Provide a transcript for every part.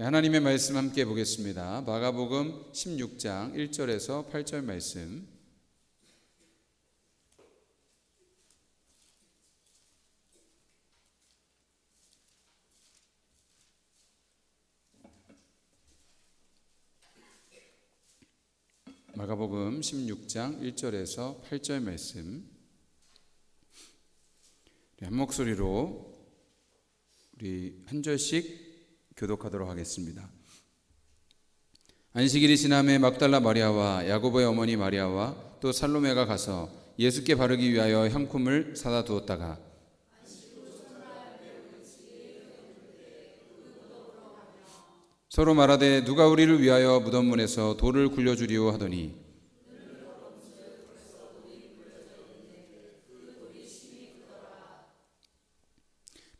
하나님의 말씀 함께 보겠습니다. 마가복음 16장 1절에서 8절 말씀. 마가복음 16장 1절에서 8절 말씀. 한 목소리로 우리 한 절씩 교독하도록 하겠습니다. 안식일이 지남에 막달라 마리아와 야고보의 어머니 마리아와 또 살로메가 가서 예수께 바르기 위하여 향품을 사다 두었다가 서로 말하되 누가 우리를 위하여 무덤 문에서 돌을 굴려주리오 하더니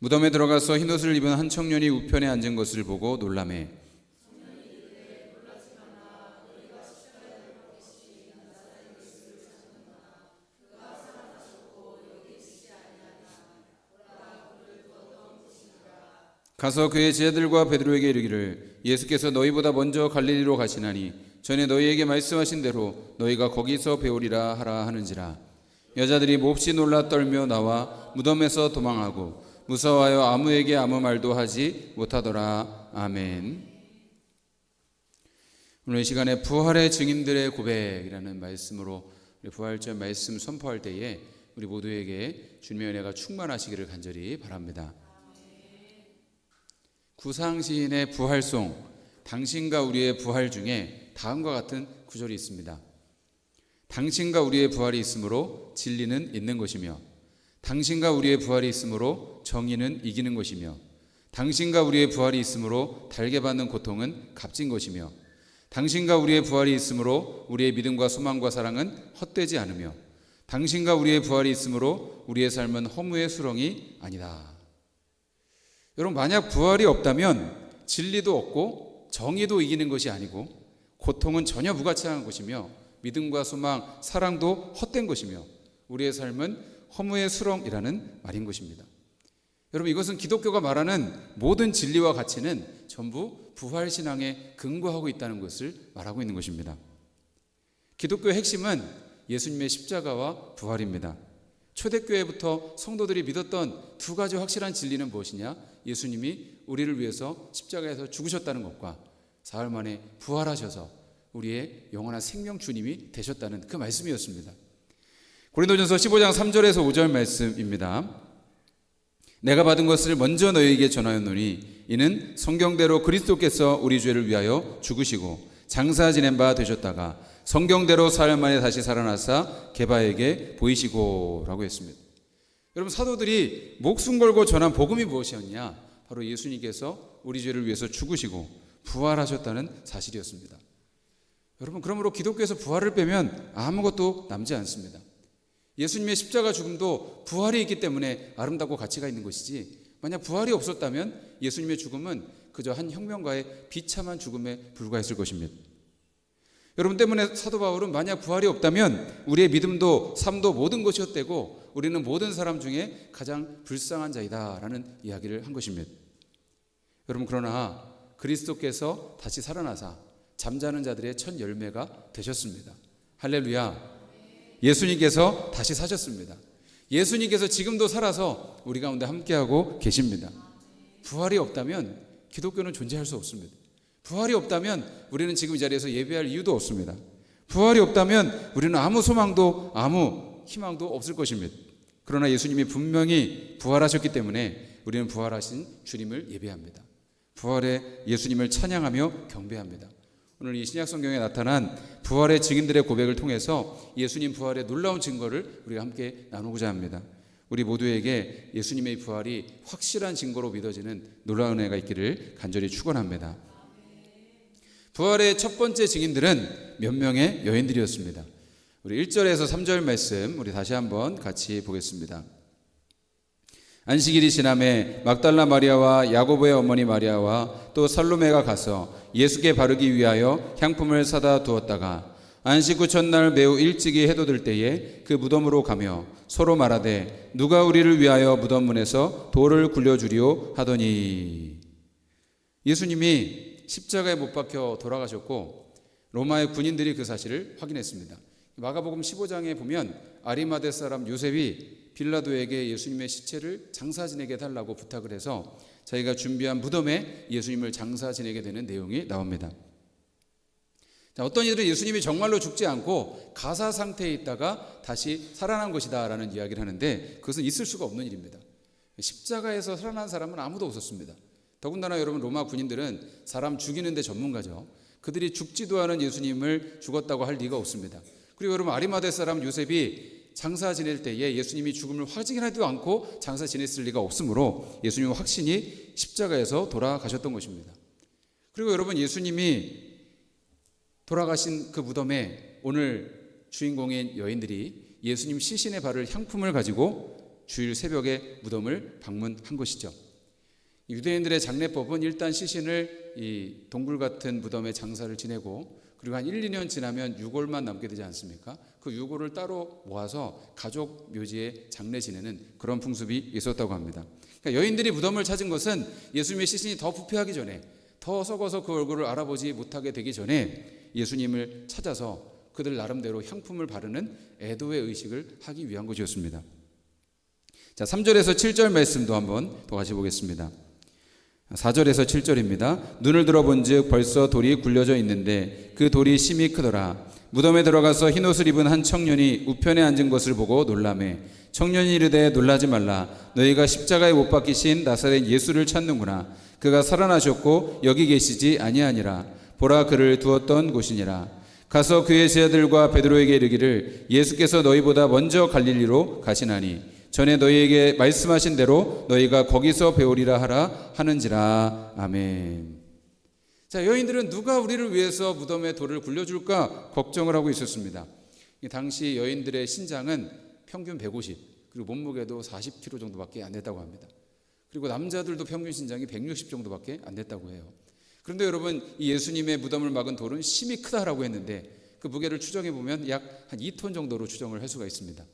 무덤에 들어가서 흰옷을 입은 한 청년이 우편에 앉은 것을 보고 놀라매 가서 그의 제자들과 베드로에게 이르기를 예수께서 너희보다 먼저 갈릴리로 가시나니 전에 너희에게 말씀하신 대로 너희가 거기서 배우리라 하라 하는지라. 여자들이 몹시 놀라 떨며 나와 무덤에서 도망하고 무서워하여 아무에게 아무 말도 하지 못하더라. 아멘. 오늘 이 시간에 부활의 증인들의 고백이라는 말씀으로 부활절 말씀 선포할 때에 우리 모두에게 주님의 은혜가 충만하시기를 간절히 바랍니다. 구상시인의 부활송 당신과 우리의 부활 중에 다음과 같은 구절이 있습니다. 당신과 우리의 부활이 있으므로 진리는 있는 것이며 당신과 우리의 부활이 있으므로 정의는 이기는 것이며 당신과 우리의 부활이 있으므로 달게 받는 고통은 값진 것이며 당신과 우리의 부활이 있으므로 우리의 믿음과 소망과 사랑은 헛되지 않으며 당신과 우리의 부활이 있으므로 우리의 삶은 허무의 수렁이 아니다. 여러분, 만약 부활이 없다면 진리도 없고 정의도 이기는 것이 아니고 고통은 전혀 무가치한 것이며 믿음과 소망, 사랑도 헛된 것이며 우리의 삶은 허무의 수렁이라는 말인 것입니다. 여러분, 이것은 기독교가 말하는 모든 진리와 가치는 전부 부활신앙에 근거하고 있다는 것을 말하고 있는 것입니다. 기독교의 핵심은 예수님의 십자가와 부활입니다. 초대교회부터 성도들이 믿었던 두 가지 확실한 진리는 무엇이냐? 예수님이 우리를 위해서 십자가에서 죽으셨다는 것과 사흘 만에 부활하셔서 우리의 영원한 생명 주님이 되셨다는 그 말씀이었습니다. 고린도전서 15장 3절에서 5절 말씀입니다. 내가 받은 것을 먼저 너희에게 전하였노니 이는 성경대로 그리스도께서 우리 죄를 위하여 죽으시고 장사 지낸 바 되셨다가 성경대로 사흘 만에 다시 살아나사 게바에게 보이시고 라고 했습니다. 여러분, 사도들이 목숨 걸고 전한 복음이 무엇이었냐? 바로 예수님께서 우리 죄를 위해서 죽으시고 부활하셨다는 사실이었습니다. 여러분, 그러므로 기독교에서 부활을 빼면 아무것도 남지 않습니다. 예수님의 십자가 죽음도 부활이 있기 때문에 아름답고 가치가 있는 것이지, 만약 부활이 없었다면 예수님의 죽음은 그저 한 혁명가의 비참한 죽음에 불과했을 것입니다. 여러분 때문에 사도 바울은 만약 부활이 없다면 우리의 믿음도 삶도 모든 것이 헛되고 우리는 모든 사람 중에 가장 불쌍한 자이다라는 이야기를 한 것입니다. 여러분, 그러나 그리스도께서 다시 살아나사 잠자는 자들의 첫 열매가 되셨습니다. 할렐루야. 예수님께서 다시 사셨습니다. 예수님께서 지금도 살아서 우리 가운데 함께하고 계십니다. 부활이 없다면 기독교는 존재할 수 없습니다. 부활이 없다면 우리는 지금 이 자리에서 예배할 이유도 없습니다. 부활이 없다면 우리는 아무 소망도 아무 희망도 없을 것입니다. 그러나 예수님이 분명히 부활하셨기 때문에 우리는 부활하신 주님을 예배합니다. 부활의 예수님을 찬양하며 경배합니다. 오늘 이 신약 성경에 나타난 부활의 증인들의 고백을 통해서 예수님 부활의 놀라운 증거를 우리가 함께 나누고자 합니다. 우리 모두에게 예수님의 부활이 확실한 증거로 믿어지는 놀라운 은혜가 있기를 간절히 축원합니다. 부활의 첫 번째 증인들은 몇 명의 여인들이었습니다. 우리 1절에서 3절 말씀 우리 다시 한번 같이 보겠습니다. 안식일이 지남에 막달라 마리아와 야고보의 어머니 마리아와 또 살로메가 가서 예수께 바르기 위하여 향품을 사다 두었다가 안식 후 첫날 매우 일찍이 해도 들 때에 그 무덤으로 가며 서로 말하되 누가 우리를 위하여 무덤 문에서 돌을 굴려주리오 하더니, 예수님이 십자가에 못 박혀 돌아가셨고 로마의 군인들이 그 사실을 확인했습니다. 마가복음 15장에 보면 아리마대 사람 요셉이 빌라도에게 예수님의 시체를 장사 지내게 해달라고 부탁을 해서 자기가 준비한 무덤에 예수님을 장사 지내게 되는 내용이 나옵니다. 자, 어떤 이들은 예수님이 정말로 죽지 않고 가사 상태에 있다가 다시 살아난 것이다 라는 이야기를 하는데 그것은 있을 수가 없는 일입니다. 십자가에서 살아난 사람은 아무도 없었습니다. 더군다나 여러분 로마 군인들은 사람 죽이는 데 전문가죠. 그들이 죽지도 않은 예수님을 죽었다고 할 리가 없습니다. 그리고 여러분 아리마대 사람 요셉이 장사 지낼 때에 예수님이 죽음을 확증하지도 않고 장사 지냈을 리가 없으므로 예수님은 확신이 십자가에서 돌아가셨던 것입니다. 그리고 여러분 예수님이 돌아가신 그 무덤에 오늘 주인공인 여인들이 예수님 시신의 발을 향품을 가지고 주일 새벽에 무덤을 방문한 것이죠. 유대인들의 장례법은 일단 시신을 이 동굴 같은 무덤에 장사를 지내고 그리고 한 1, 2년 지나면 유골만 남게 되지 않습니까? 그 유골을 따로 모아서 가족 묘지에 장례 지내는 그런 풍습이 있었다고 합니다. 그러니까 여인들이 무덤을 찾은 것은 예수님의 시신이 더 부패하기 전에, 더 썩어서 그 얼굴을 알아보지 못하게 되기 전에 예수님을 찾아서 그들 나름대로 향품을 바르는 애도의 의식을 하기 위한 것이었습니다. 자, 3절에서 7절 말씀도 한번 더 같이 보겠습니다. 4절에서 7절입니다. 눈을 들어본 즉 벌써 돌이 굴려져 있는데 그 돌이 심히 크더라. 무덤에 들어가서 흰옷을 입은 한 청년이 우편에 앉은 것을 보고 놀라매 청년이 이르되 놀라지 말라. 너희가 십자가에 못 박히신 나사렛 예수를 찾는구나. 그가 살아나셨고 여기 계시지 아니하니라. 보라 그를 두었던 곳이니라. 가서 그의 제자들과 베드로에게 이르기를 예수께서 너희보다 먼저 갈릴리로 가시나니 전에 너희에게 말씀하신 대로 너희가 거기서 배우리라 하라 하는지라. 아멘. 자, 여인들은 누가 우리를 위해서 무덤에 돌을 굴려줄까 걱정을 하고 있었습니다. 당시 여인들의 신장은 평균 150 그리고 몸무게도 40kg 정도밖에 안 됐다고 합니다. 그리고 남자들도 평균 신장이 160 정도밖에 안 됐다고 해요. 그런데 여러분 이 예수님의 무덤을 막은 돌은 심히 크다라고 했는데 그 무게를 추정해 보면 약 한 2톤 정도로 추정을 할 수가 있습니다.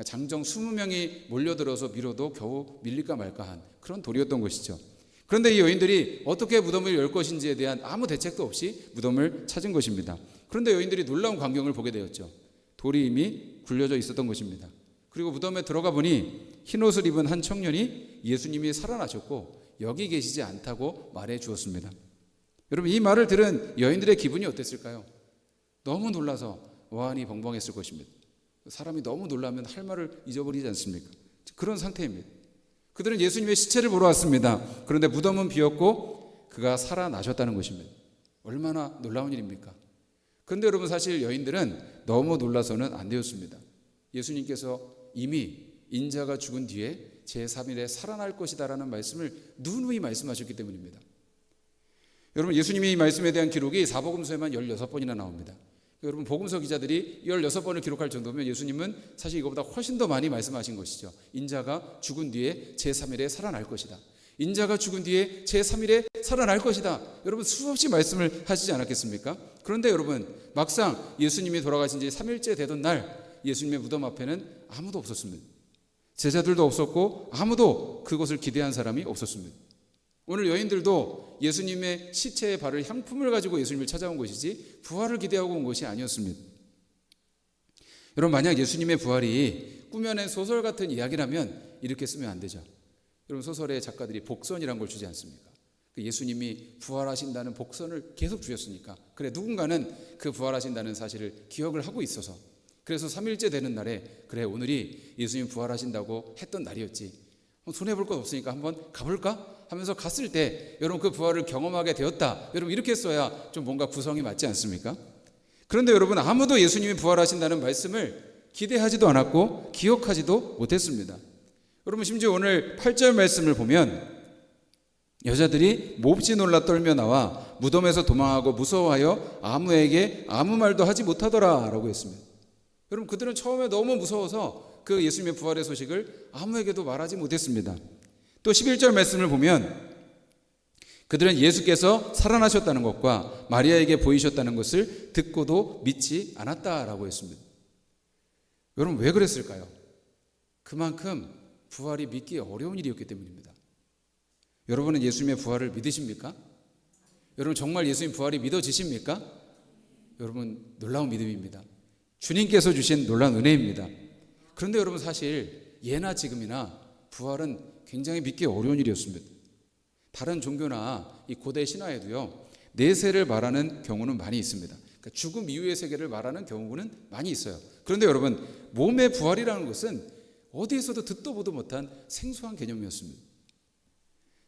장정 20명이 몰려들어서 밀어도 겨우 밀릴까 말까한 그런 돌이었던 것이죠. 그런데 이 여인들이 어떻게 무덤을 열 것인지에 대한 아무 대책도 없이 무덤을 찾은 것입니다. 그런데 여인들이 놀라운 광경을 보게 되었죠. 돌이 이미 굴려져 있었던 것입니다. 그리고 무덤에 들어가 보니 흰옷을 입은 한 청년이 예수님이 살아나셨고 여기 계시지 않다고 말해 주었습니다. 여러분 이 말을 들은 여인들의 기분이 어땠을까요? 너무 놀라서 어안이 벙벙했을 것입니다. 사람이 너무 놀라면 할 말을 잊어버리지 않습니까? 그런 상태입니다. 그들은 예수님의 시체를 보러 왔습니다. 그런데 무덤은 비었고 그가 살아나셨다는 것입니다. 얼마나 놀라운 일입니까? 그런데 여러분 사실 여인들은 너무 놀라서는 안 되었습니다. 예수님께서 이미 인자가 죽은 뒤에 제3일에 살아날 것이다라는 말씀을 누누이 말씀하셨기 때문입니다. 여러분 예수님이 이 말씀에 대한 기록이 사복음서에만 16번이나 나옵니다. 여러분 복음서 기자들이 16번을 기록할 정도면 예수님은 사실 이거보다 훨씬 더 많이 말씀하신 것이죠. 인자가 죽은 뒤에 제3일에 살아날 것이다. 인자가 죽은 뒤에 제3일에 살아날 것이다. 여러분 수없이 말씀을 하시지 않았겠습니까? 그런데 여러분 막상 예수님이 돌아가신 지 3일째 되던 날 예수님의 무덤 앞에는 아무도 없었습니다. 제자들도 없었고 아무도 그것을 기대한 사람이 없었습니다. 오늘 여인들도 예수님의 시체에 바를 향품을 가지고 예수님을 찾아온 것이지 부활을 기대하고 온 것이 아니었습니다. 여러분 만약 예수님의 부활이 꾸며낸 소설 같은 이야기라면 이렇게 쓰면 안 되죠. 여러분 소설의 작가들이 복선이란 걸 주지 않습니까? 예수님이 부활하신다는 복선을 계속 주셨으니까 그래 누군가는 그 부활하신다는 사실을 기억을 하고 있어서 그래서 3일째 되는 날에 그래 오늘이 예수님 부활하신다고 했던 날이었지 손해볼 것 없으니까 한번 가볼까? 하면서 갔을 때 여러분 그 부활을 경험하게 되었다. 여러분 이렇게 써야 좀 뭔가 구성이 맞지 않습니까? 그런데 여러분 아무도 예수님이 부활하신다는 말씀을 기대하지도 않았고 기억하지도 못했습니다. 여러분 심지어 오늘 8절 말씀을 보면 여자들이 몹시 놀라 떨며 나와 무덤에서 도망하고 무서워하여 아무에게 아무 말도 하지 못하더라 라고 했습니다. 여러분 그들은 처음에 너무 무서워서 그 예수님의 부활의 소식을 아무에게도 말하지 못했습니다. 또 11절 말씀을 보면 그들은 예수께서 살아나셨다는 것과 마리아에게 보이셨다는 것을 듣고도 믿지 않았다라고 했습니다. 여러분 왜 그랬을까요? 그만큼 부활이 믿기 어려운 일이었기 때문입니다. 여러분은 예수님의 부활을 믿으십니까? 여러분 정말 예수님 부활이 믿어지십니까? 여러분 놀라운 믿음입니다. 주님께서 주신 놀라운 은혜입니다. 그런데 여러분 사실 예나 지금이나 부활은 굉장히 믿기 어려운 일이었습니다. 다른 종교나 이 고대 신화에도요, 내세를 말하는 경우는 많이 있습니다. 그러니까 죽음 이후의 세계를 말하는 경우는 많이 있어요. 그런데 여러분 몸의 부활이라는 것은 어디에서도 듣도 보도 못한 생소한 개념이었습니다.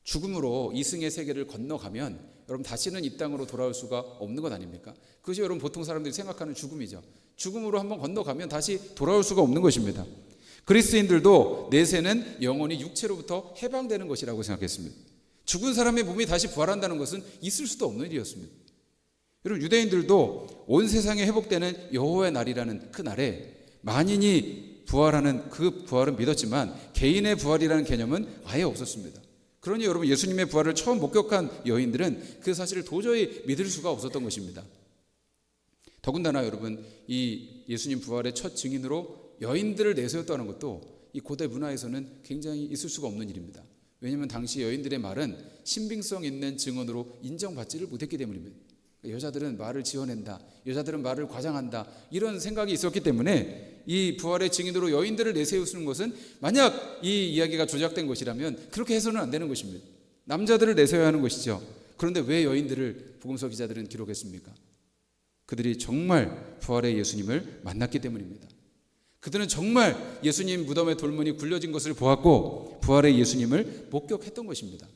죽음으로 이승의 세계를 건너가면 여러분 다시는 이 땅으로 돌아올 수가 없는 것 아닙니까? 그것이 여러분 보통 사람들이 생각하는 죽음이죠. 죽음으로 한번 건너가면 다시 돌아올 수가 없는 것입니다. 그리스도인들도 내세는 영혼이 육체로부터 해방되는 것이라고 생각했습니다. 죽은 사람의 몸이 다시 부활한다는 것은 있을 수도 없는 일이었습니다. 여러분 유대인들도 온 세상에 회복되는 여호와의 날이라는 그 날에 만인이 부활하는 그 부활은 믿었지만 개인의 부활이라는 개념은 아예 없었습니다. 그러니 여러분 예수님의 부활을 처음 목격한 여인들은 그 사실을 도저히 믿을 수가 없었던 것입니다. 더군다나 여러분 이 예수님 부활의 첫 증인으로 여인들을 내세웠다는 것도 이 고대 문화에서는 굉장히 있을 수가 없는 일입니다. 왜냐하면 당시 여인들의 말은 신빙성 있는 증언으로 인정받지를 못했기 때문입니다. 여자들은 말을 지어낸다, 여자들은 말을 과장한다, 이런 생각이 있었기 때문에 이 부활의 증인으로 여인들을 내세우는 것은 만약 이 이야기가 조작된 것이라면 그렇게 해서는 안 되는 것입니다. 남자들을 내세워야 하는 것이죠. 그런데 왜 여인들을 복음서 기자들은 기록했습니까? 그들이 정말 부활의 예수님을 만났기 때문입니다. 그들은 정말 예수님 무덤의 돌문이 굴려진 것을 보았고 부활의 예수님을 목격했던 것입니다.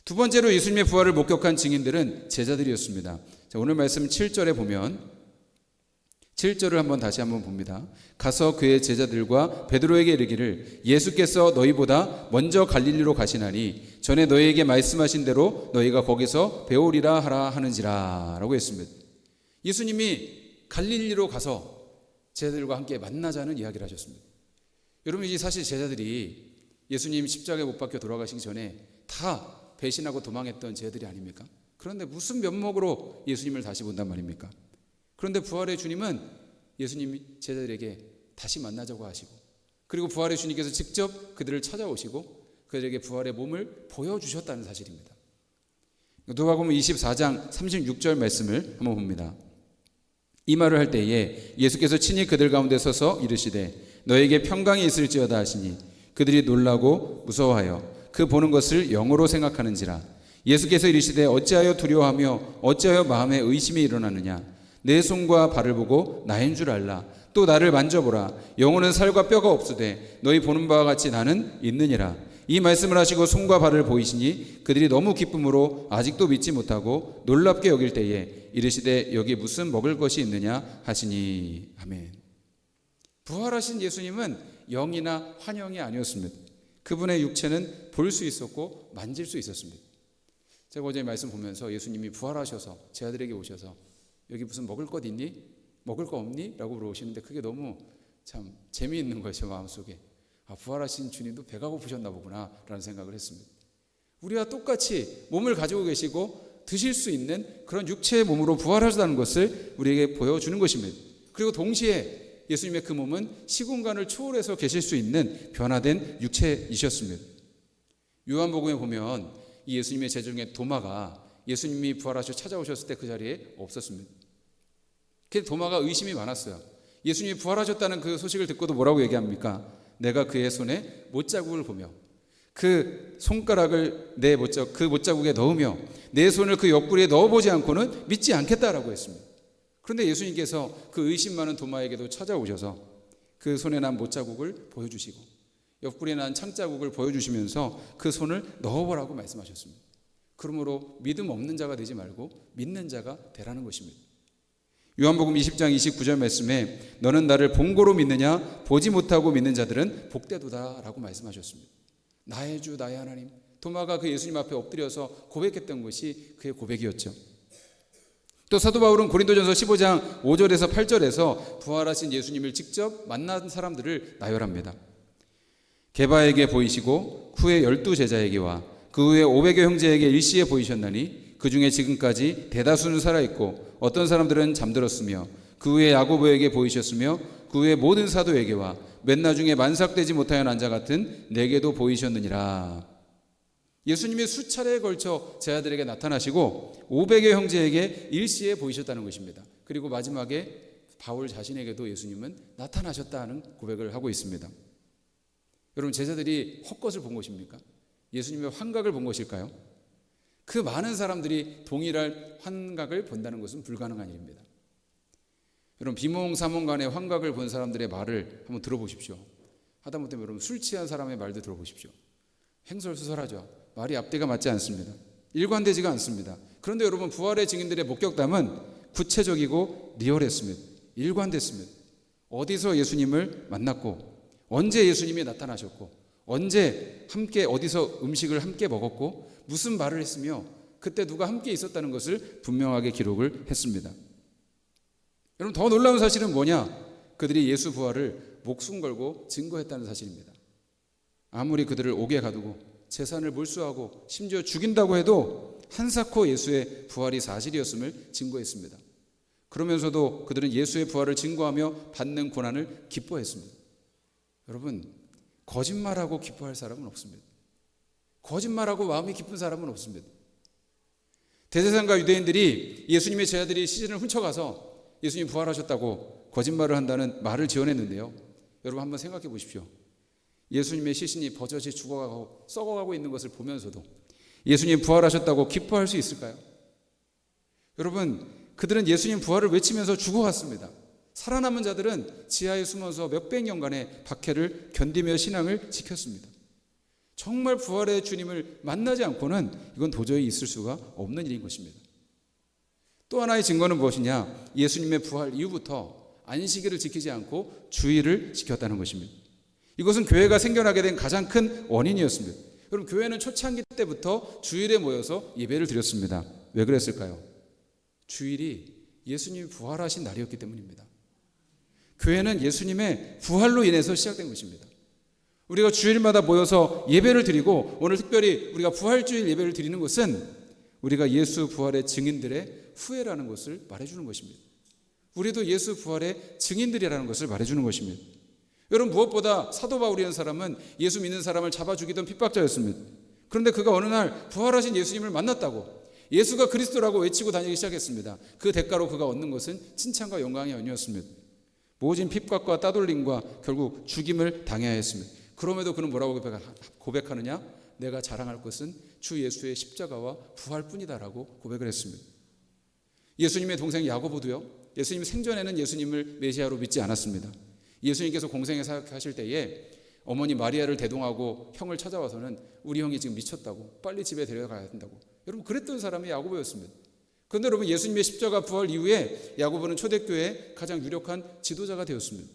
두 번째로 예수님의 부활을 목격한 증인들은 제자들이었습니다. 자, 오늘 말씀 7절에 보면 7절을 다시 한번 봅니다. 가서 그의 제자들과 베드로에게 이르기를 예수께서 너희보다 먼저 갈릴리로 가시나니 전에 너희에게 말씀하신 대로 너희가 거기서 배우리라 하라 하는지라 라고 했습니다. 예수님이 갈릴리로 가서 제자들과 함께 만나자는 이야기를 하셨습니다. 여러분 이 사실 제자들이 예수님 십자가에 못 박혀 돌아가시기 전에 다 배신하고 도망했던 제자들이 아닙니까? 그런데 무슨 면목으로 예수님을 다시 본단 말입니까? 그런데 부활의 주님은 예수님이 제자들에게 다시 만나자고 하시고 그리고 부활의 주님께서 직접 그들을 찾아오시고 그들에게 부활의 몸을 보여주셨다는 사실입니다. 누가복음 24장 36절 말씀을 한번 봅니다. 이 말을 할 때에 예수께서 친히 그들 가운데 서서 이르시되 너에게 평강이 있을지어다 하시니 그들이 놀라고 무서워하여 그 보는 것을 영으로 생각하는지라. 예수께서 이르시되 어찌하여 두려워하며 어찌하여 마음에 의심이 일어나느냐. 내 손과 발을 보고 나인 줄 알라. 또 나를 만져보라. 영혼은 살과 뼈가 없으되 너희 보는 바와 같이 나는 있느니라. 이 말씀을 하시고 손과 발을 보이시니 그들이 너무 기쁨으로 아직도 믿지 못하고 놀랍게 여길 때에 이르시되 여기 무슨 먹을 것이 있느냐 하시니. 아멘. 부활하신 예수님은 영이나 환영이 아니었습니다. 그분의 육체는 볼 수 있었고 만질 수 있었습니다. 제가 어제 말씀 보면서 예수님이 부활하셔서 제 아들에게 오셔서 여기 무슨 먹을 것 있니? 먹을 거 없니? 라고 물어보시는데 그게 너무 참 재미있는 거죠. 마음속에 부활하신 주님도 배가 고프셨나 보구나 라는 생각을 했습니다. 우리와 똑같이 몸을 가지고 계시고 드실 수 있는 그런 육체의 몸으로 부활하셨다는 것을 우리에게 보여주는 것입니다. 그리고 동시에 예수님의 그 몸은 시공간을 초월해서 계실 수 있는 변화된 육체이셨습니다. 요한복음에 보면 이 예수님의 제자 중에 도마가 예수님이 부활하셔 찾아오셨을 때 그 자리에 없었습니다. 그래서 도마가 의심이 많았어요. 예수님이 부활하셨다는 그 소식을 듣고도 뭐라고 얘기합니까? 내가 그의 손에 못자국을 보며 그 손가락을 그 못자국에 넣으며 내 손을 그 옆구리에 넣어보지 않고는 믿지 않겠다라고 했습니다. 그런데 예수님께서 그 의심 많은 도마에게도 찾아오셔서 그 손에 난 못자국을 보여주시고 옆구리에 난 창자국을 보여주시면서 그 손을 넣어보라고 말씀하셨습니다. 그러므로 믿음 없는 자가 되지 말고 믿는 자가 되라는 것입니다. 요한복음 20장 29절 말씀에 너는 나를 본고로 믿느냐 보지 못하고 믿는 자들은 복되도다 라고 말씀하셨습니다. 나의 주 나의 하나님. 도마가 그 예수님 앞에 엎드려서 고백했던 것이 그의 고백이었죠. 또 사도 바울은 고린도전서 15장 5절에서 8절에서 부활하신 예수님을 직접 만난 사람들을 나열합니다. 게바에게 보이시고 후에 12제자에게와 그 후에 500여 형제에게 일시에 보이셨나니 그 중에 지금까지 대다수는 살아있고 어떤 사람들은 잠들었으며 그 후에 야고보에게 보이셨으며 그 후에 모든 사도에게와 맨 나중에 만삭되지 못하여 난 자 같은 내게도 보이셨느니라. 예수님이 수차례에 걸쳐 제자들에게 나타나시고 500의 형제에게 일시에 보이셨다는 것입니다. 그리고 마지막에 바울 자신에게도 예수님은 나타나셨다는 고백을 하고 있습니다. 여러분, 제자들이 헛것을 본 것입니까? 예수님의 환각을 본 것일까요? 그 많은 사람들이 동일한 환각을 본다는 것은 불가능한 일입니다. 여러분, 비몽사몽간의 환각을 본 사람들의 말을 한번 들어보십시오. 하다못해 여러분 술 취한 사람의 말도 들어보십시오. 행설수설하죠. 말이 앞뒤가 맞지 않습니다. 일관되지가 않습니다. 그런데 여러분, 부활의 증인들의 목격담은 구체적이고 리얼했습니다. 일관됐습니다. 어디서 예수님을 만났고, 언제 예수님이 나타나셨고, 언제 함께 어디서 음식을 함께 먹었고, 무슨 말을 했으며 그때 누가 함께 있었다는 것을 분명하게 기록을 했습니다. 여러분, 더 놀라운 사실은 뭐냐? 그들이 예수 부활을 목숨 걸고 증거했다는 사실입니다. 아무리 그들을 옥에 가두고 재산을 몰수하고 심지어 죽인다고 해도 한사코 예수의 부활이 사실이었음을 증거했습니다. 그러면서도 그들은 예수의 부활을 증거하며 받는 고난을 기뻐했습니다. 여러분, 거짓말하고 기뻐할 사람은 없습니다. 거짓말하고 마음이 기쁜 사람은 없습니다. 대제사장과 유대인들이 예수님의 제자들이 시신을 훔쳐가서 예수님 부활하셨다고 거짓말을 한다는 말을 지어냈는데요. 여러분, 한번 생각해 보십시오. 예수님의 시신이 버젓이 죽어가고 썩어가고 있는 것을 보면서도 예수님 부활하셨다고 기뻐할 수 있을까요? 여러분, 그들은 예수님 부활을 외치면서 죽어갔습니다. 살아남은 자들은 지하에 숨어서 몇백 년간의 박해를 견디며 신앙을 지켰습니다. 정말 부활의 주님을 만나지 않고는 이건 도저히 있을 수가 없는 일인 것입니다. 또 하나의 증거는 무엇이냐? 예수님의 부활 이후부터 안식일을 지키지 않고 주일을 지켰다는 것입니다. 이것은 교회가 생겨나게 된 가장 큰 원인이었습니다. 여러분, 교회는 초창기 때부터 주일에 모여서 예배를 드렸습니다. 왜 그랬을까요? 주일이 예수님이 부활하신 날이었기 때문입니다. 교회는 예수님의 부활로 인해서 시작된 것입니다. 우리가 주일마다 모여서 예배를 드리고 오늘 특별히 우리가 부활주일 예배를 드리는 것은 우리가 예수 부활의 증인들의 후예라는 것을 말해주는 것입니다. 우리도 예수 부활의 증인들이라는 것을 말해주는 것입니다. 여러분, 무엇보다 사도 바울이라는 사람은 예수 믿는 사람을 잡아 죽이던 핍박자였습니다. 그런데 그가 어느 날 부활하신 예수님을 만났다고 예수가 그리스도라고 외치고 다니기 시작했습니다. 그 대가로 그가 얻는 것은 칭찬과 영광이 아니었습니다. 모진 핍박과 따돌림과 결국 죽임을 당해야 했습니다. 그럼에도 그는 뭐라고 고백하느냐? 내가 자랑할 것은 주 예수의 십자가와 부활뿐이다라고 고백을 했습니다. 예수님의 동생 야고보도요, 예수님 생전에는 예수님을 메시아로 믿지 않았습니다. 예수님께서 공생에 사역하실 때에 어머니 마리아를 대동하고 형을 찾아와서는 우리 형이 지금 미쳤다고, 빨리 집에 데려가야 된다고, 여러분 그랬던 사람이 야고보였습니다. 그런데 여러분, 예수님의 십자가 부활 이후에 야고보는 초대교회의 가장 유력한 지도자가 되었습니다.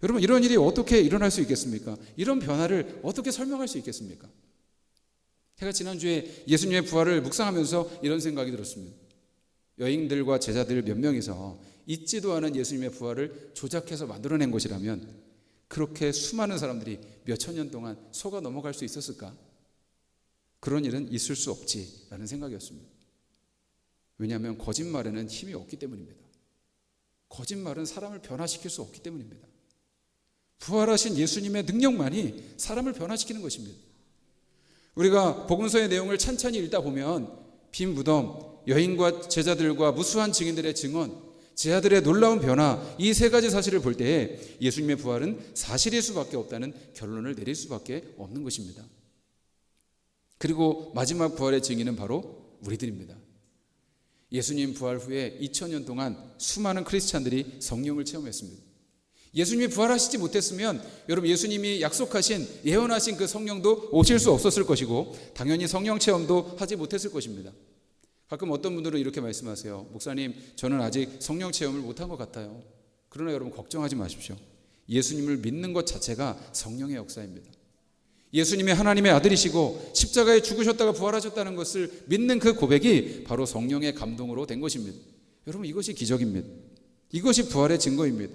여러분, 이런 일이 어떻게 일어날 수 있겠습니까? 이런 변화를 어떻게 설명할 수 있겠습니까? 제가 지난주에 예수님의 부활을 묵상하면서 이런 생각이 들었습니다. 여인들과 제자들 몇 명이서 있지도 않은 예수님의 부활을 조작해서 만들어낸 것이라면 그렇게 수많은 사람들이 몇천 년 동안 속아 넘어갈 수 있었을까? 그런 일은 있을 수 없지라는 생각이었습니다. 왜냐하면 거짓말에는 힘이 없기 때문입니다. 거짓말은 사람을 변화시킬 수 없기 때문입니다. 부활하신 예수님의 능력만이 사람을 변화시키는 것입니다. 우리가 복음서의 내용을 찬찬히 읽다 보면 빈 무덤, 여인과 제자들과 무수한 증인들의 증언, 제자들의 놀라운 변화, 이 세 가지 사실을 볼 때에 예수님의 부활은 사실일 수밖에 없다는 결론을 내릴 수밖에 없는 것입니다. 그리고 마지막 부활의 증인은 바로 우리들입니다. 예수님 부활 후에 2000년 동안 수많은 크리스찬들이 성령을 체험했습니다. 예수님이 부활하시지 못했으면 여러분, 예수님이 약속하신, 예언하신 그 성령도 오실 수 없었을 것이고 당연히 성령 체험도 하지 못했을 것입니다. 가끔 어떤 분들은 이렇게 말씀하세요. 목사님, 저는 아직 성령 체험을 못한 것 같아요. 그러나 여러분, 걱정하지 마십시오. 예수님을 믿는 것 자체가 성령의 역사입니다. 예수님이 하나님의 아들이시고 십자가에 죽으셨다가 부활하셨다는 것을 믿는 그 고백이 바로 성령의 감동으로 된 것입니다. 여러분, 이것이 기적입니다. 이것이 부활의 증거입니다.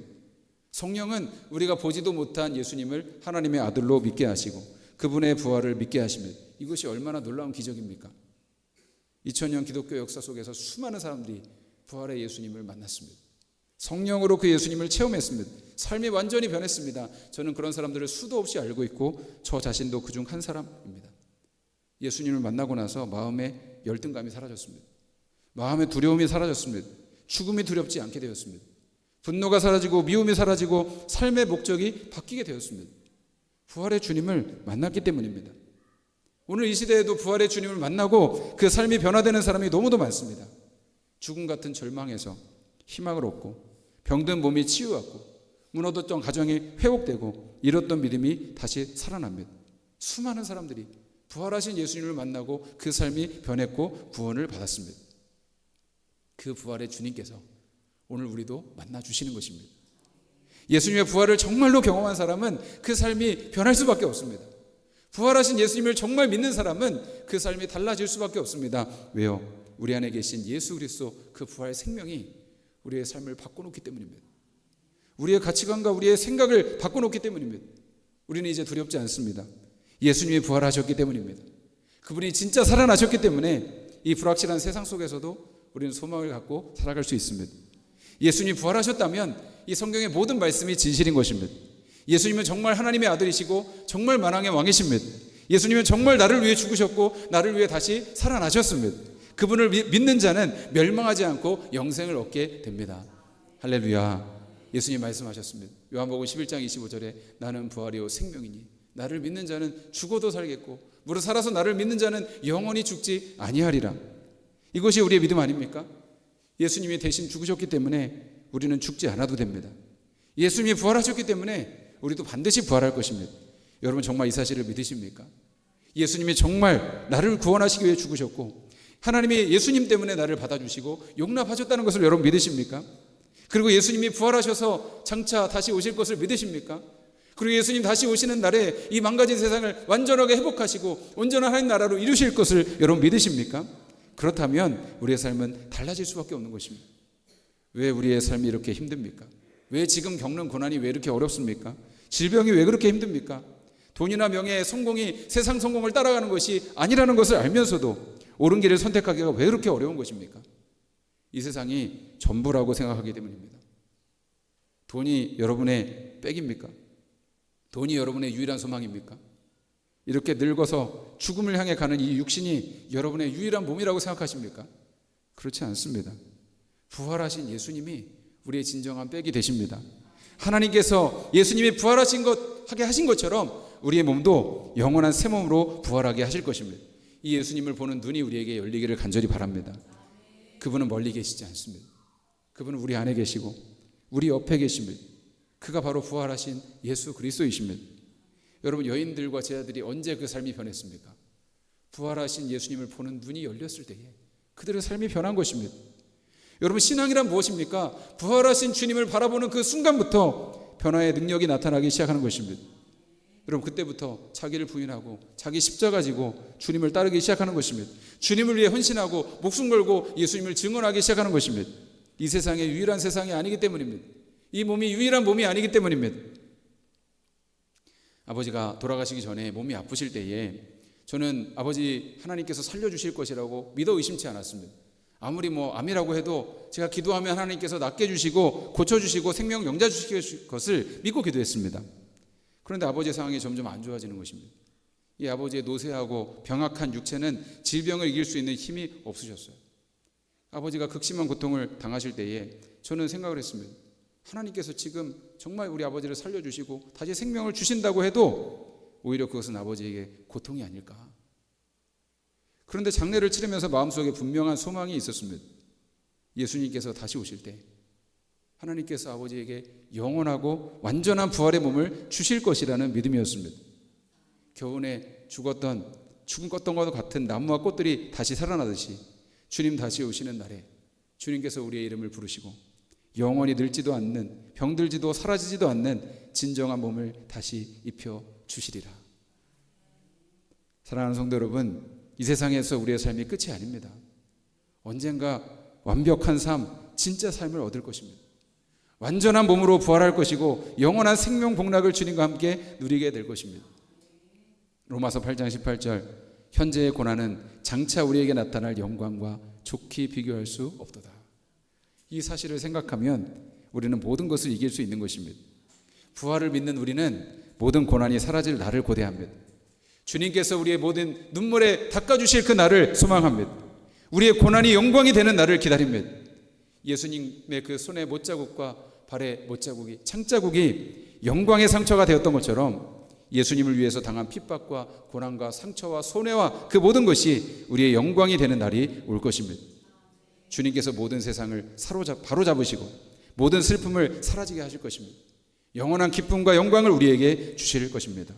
성령은 우리가 보지도 못한 예수님을 하나님의 아들로 믿게 하시고 그분의 부활을 믿게 하십니다. 이것이 얼마나 놀라운 기적입니까? 2000년 기독교 역사 속에서 수많은 사람들이 부활의 예수님을 만났습니다. 성령으로 그 예수님을 체험했습니다. 삶이 완전히 변했습니다. 저는 그런 사람들을 수도 없이 알고 있고 저 자신도 그중 한 사람입니다. 예수님을 만나고 나서 마음의 열등감이 사라졌습니다. 마음의 두려움이 사라졌습니다. 죽음이 두렵지 않게 되었습니다. 분노가 사라지고 미움이 사라지고 삶의 목적이 바뀌게 되었습니다. 부활의 주님을 만났기 때문입니다. 오늘 이 시대에도 부활의 주님을 만나고 그 삶이 변화되는 사람이 너무도 많습니다. 죽음 같은 절망에서 희망을 얻고 병든 몸이 치유받고 무너졌던 가정이 회복되고 잃었던 믿음이 다시 살아납니다. 수많은 사람들이 부활하신 예수님을 만나고 그 삶이 변했고 구원을 받았습니다. 그 부활의 주님께서 오늘 우리도 만나주시는 것입니다. 예수님의 부활을 정말로 경험한 사람은 그 삶이 변할 수밖에 없습니다. 부활하신 예수님을 정말 믿는 사람은 그 삶이 달라질 수밖에 없습니다. 왜요? 우리 안에 계신 예수 그리스도 그 부활 생명이 우리의 삶을 바꿔놓기 때문입니다. 우리의 가치관과 우리의 생각을 바꿔놓기 때문입니다. 우리는 이제 두렵지 않습니다. 예수님이 부활하셨기 때문입니다. 그분이 진짜 살아나셨기 때문에 이 불확실한 세상 속에서도 우리는 소망을 갖고 살아갈 수 있습니다. 예수님이 부활하셨다면 이 성경의 모든 말씀이 진실인 것입니다. 예수님은 정말 하나님의 아들이시고 정말 만왕의 왕이십니다. 예수님은 정말 나를 위해 죽으셨고 나를 위해 다시 살아나셨습니다. 그분을 믿는 자는 멸망하지 않고 영생을 얻게 됩니다. 할렐루야. 예수님 말씀하셨습니다. 요한복음 11장 25절에 나는 부활이요 생명이니 나를 믿는 자는 죽어도 살겠고 무릇 살아서 나를 믿는 자는 영원히 죽지 아니하리라. 이것이 우리의 믿음 아닙니까? 예수님이 대신 죽으셨기 때문에 우리는 죽지 않아도 됩니다. 예수님이 부활하셨기 때문에 우리도 반드시 부활할 것입니다. 여러분 정말 이 사실을 믿으십니까? 예수님이 정말 나를 구원하시기 위해 죽으셨고 하나님이 예수님 때문에 나를 받아주시고 용납하셨다는 것을 여러분 믿으십니까? 그리고 예수님이 부활하셔서 장차 다시 오실 것을 믿으십니까? 그리고 예수님 다시 오시는 날에 이 망가진 세상을 완전하게 회복하시고 온전한 하나님 나라로 이루실 것을 여러분 믿으십니까? 그렇다면 우리의 삶은 달라질 수밖에 없는 것입니다. 왜 우리의 삶이 이렇게 힘듭니까? 왜 지금 겪는 고난이 왜 이렇게 어렵습니까? 질병이 왜 그렇게 힘듭니까? 돈이나 명예, 성공이 세상 성공을 따라가는 것이 아니라는 것을 알면서도 옳은 길을 선택하기가 왜 그렇게 어려운 것입니까? 이 세상이 전부라고 생각하기 때문입니다. 돈이 여러분의 백입니까? 돈이 여러분의 유일한 소망입니까? 이렇게 늙어서 죽음을 향해 가는 이 육신이 여러분의 유일한 몸이라고 생각하십니까? 그렇지 않습니다. 부활하신 예수님이 우리의 진정한 백이 되십니다. 하나님께서 예수님이 부활하신 것 하게 하신 것처럼 우리의 몸도 영원한 새 몸으로 부활하게 하실 것입니다. 이 예수님을 보는 눈이 우리에게 열리기를 간절히 바랍니다. 그분은 멀리 계시지 않습니다. 그분은 우리 안에 계시고 우리 옆에 계십니다. 그가 바로 부활하신 예수 그리스도이십니다. 여러분 여인들과 제자들이 언제 그 삶이 변했습니까? 부활하신 예수님을 보는 눈이 열렸을 때에 그들의 삶이 변한 것입니다. 여러분 신앙이란 무엇입니까? 부활하신 주님을 바라보는 그 순간부터 변화의 능력이 나타나기 시작하는 것입니다. 여러분 그때부터 자기를 부인하고 자기 십자가 지고 주님을 따르기 시작하는 것입니다. 주님을 위해 헌신하고 목숨 걸고 예수님을 증언하기 시작하는 것입니다. 이 세상의 유일한 세상이 아니기 때문입니다. 이 몸이 유일한 몸이 아니기 때문입니다. 아버지가 돌아가시기 전에 몸이 아프실 때에 저는 아버지 하나님께서 살려주실 것이라고 믿어 의심치 않았습니다. 아무리 암이라고 해도 제가 기도하면 하나님께서 낫게 해주시고 고쳐주시고 생명 영자 주실 것을 믿고 기도했습니다. 그런데 아버지의 상황이 점점 안 좋아지는 것입니다. 이 아버지의 노쇠하고 병약한 육체는 질병을 이길 수 있는 힘이 없으셨어요. 아버지가 극심한 고통을 당하실 때에 저는 생각을 했습니다. 하나님께서 지금 정말 우리 아버지를 살려주시고 다시 생명을 주신다고 해도 오히려 그것은 아버지에게 고통이 아닐까. 그런데 장례를 치르면서 마음속에 분명한 소망이 있었습니다. 예수님께서 다시 오실 때 하나님께서 아버지에게 영원하고 완전한 부활의 몸을 주실 것이라는 믿음이었습니다. 겨우내 죽었던 것과 같은 나무와 꽃들이 다시 살아나듯이 주님 다시 오시는 날에 주님께서 우리의 이름을 부르시고 영원히 늙지도 않는 병들지도 사라지지도 않는 진정한 몸을 다시 입혀주시리라. 사랑하는 성도 여러분, 이 세상에서 우리의 삶이 끝이 아닙니다. 언젠가 완벽한 삶, 진짜 삶을 얻을 것입니다. 완전한 몸으로 부활할 것이고 영원한 생명 복락을 주님과 함께 누리게 될 것입니다. 로마서 8장 18절 현재의 고난은 장차 우리에게 나타날 영광과 좋게 비교할 수 없도다. 이 사실을 생각하면 우리는 모든 것을 이길 수 있는 것입니다. 부활을 믿는 우리는 모든 고난이 사라질 날을 고대합니다. 주님께서 우리의 모든 눈물에 닦아주실 그 날을 소망합니다. 우리의 고난이 영광이 되는 날을 기다립니다. 예수님의 그 손의 못자국과 발의 못자국이, 창자국이 영광의 상처가 되었던 것처럼 예수님을 위해서 당한 핍박과 고난과 상처와 손해와 그 모든 것이 우리의 영광이 되는 날이 올 것입니다. 주님께서 모든 세상을 바로잡으시고 모든 슬픔을 사라지게 하실 것입니다. 영원한 기쁨과 영광을 우리에게 주실 것입니다.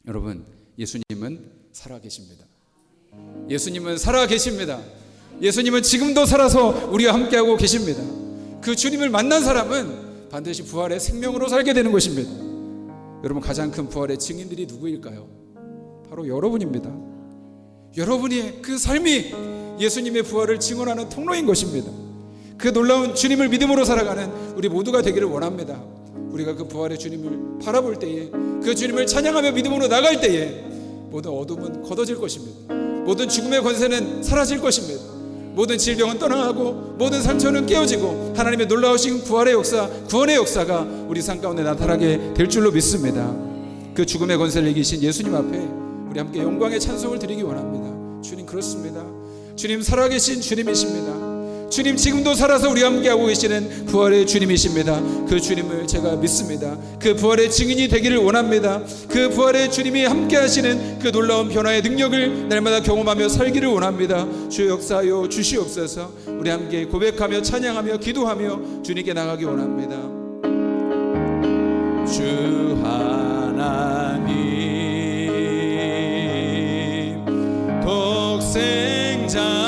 여러분, 예수님은 살아계십니다. 예수님은 살아계십니다. 예수님은 지금도 살아서 우리와 함께하고 계십니다. 그 주님을 만난 사람은 반드시 부활의 생명으로 살게 되는 것입니다. 여러분, 가장 큰 부활의 증인들이 누구일까요? 바로 여러분입니다. 여러분이 그 삶이 예수님의 부활을 증언하는 통로인 것입니다. 그 놀라운 주님을 믿음으로 살아가는 우리 모두가 되기를 원합니다. 우리가 그 부활의 주님을 바라볼 때에, 그 주님을 찬양하며 믿음으로 나갈 때에 모든 어둠은 걷어질 것입니다. 모든 죽음의 권세는 사라질 것입니다. 모든 질병은 떠나가고 모든 상처는 깨어지고 하나님의 놀라우신 부활의 역사, 구원의 역사가 우리 삶 가운데 나타나게 될 줄로 믿습니다. 그 죽음의 권세를 이기신 예수님 앞에 우리 함께 영광의 찬송을 드리기 원합니다. 주님, 그렇습니다. 주님 살아계신 주님이십니다. 주님 지금도 살아서 우리와 함께하고 계시는 부활의 주님이십니다. 그 주님을 제가 믿습니다. 그 부활의 증인이 되기를 원합니다. 그 부활의 주님이 함께하시는 그 놀라운 변화의 능력을 날마다 경험하며 살기를 원합니다. 주여 역사하여 주시옵소서. 우리 함께 고백하며 찬양하며 기도하며 주님께 나가기 원합니다. 주 하나님 독생자